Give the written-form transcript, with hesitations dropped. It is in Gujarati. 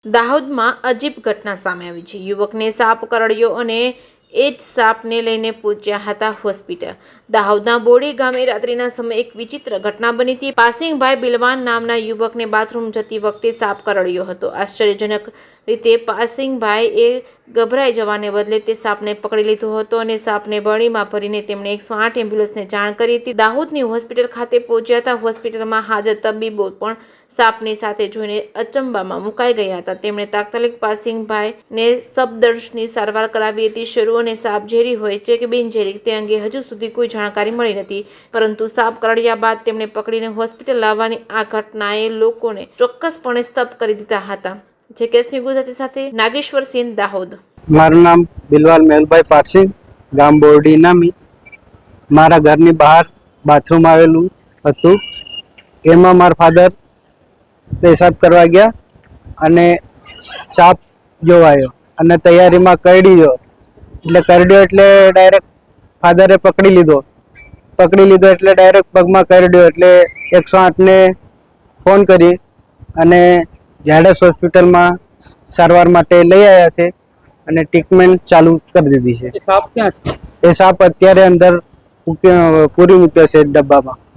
દાહોદમાં અજીબ ઘટના સામે આવી છે। યુવકને સાપ કરડ્યો અને એ જ સાપને લઈને પહોંચ્યા હતા હોસ્પિટલ। દાહોદના બોડી ગામે રાત્રિના સમયે એક વિચિત્ર ઘટના બની હતી। પાસિંગભાઈ બિલવાન નામના યુવકને બાથરૂમ જતી વખતે સાપ કરડ્યો હતો। આશ્ચર્યજનક રીતે પાસિંગભાઈએ ગભરાઈ જવાને બદલે તે સાપને પકડી લીધો હતો અને સાપને બરણીમાં ભરીને તેમણે 108 એમ્બ્યુલન્સને જાણ કરી હતી। દાહોદની હોસ્પિટલ ખાતે પહોંચ્યા હતા। હોસ્પિટલમાં હાજર તબીબો પણ સાપની સાથે જોઈને અચંબામાં મુકાઈ ગયા હતા। તેમણે તાત્કાલિક પાસિંગભાઈને સફદર્શની સારવાર કરાવી હતી। શરૂ અને સાપ ઝેરી હોય છે કે બિનઝેરી તે અંગે હજુ સુધી કોઈ જાણકારી મળી નથી, પરંતુ સાપ કરડ્યા બાદ તેમને પકડીને હોસ્પિટલ લાવવાની આ ઘટનાએ લોકોને ચોક્કસપણે સ્તબ્ધ કરી દીધા હતા। જે કેસની ગુજરાતી સાથે નાગેશ્વર સિંહ, દાહોદ। મારું નામ બિલવાલ મેહુલભાઈ પારસિંગ, ગામ બોરડી નામી। મારા ઘરની બહાર બાથરૂમ આવેલું હતું। એમાં મારા ફાધર પેશાબ કરવા ગયા અને સાપ જોવાયો અને તૈયારીમાં કરડી ગયો। એટલે ડાયરેક્ટ ફાધરે પકડી લીધો એટલે ડાયરેક્ટ પગમાં કરડ્યો એટલે 108 ને ફોન કરી અને ઝાયડસ હોસ્પિટલમાં સારવાર માટે લઈ આવ્યા છે અને ટ્રીટમેન્ટ ચાલુ કરી દીધી છે। સાપ ક્યાં છે? એ સાપ અત્યારે અંદર પૂરી મૂક્યો છે ડબ્બામાં।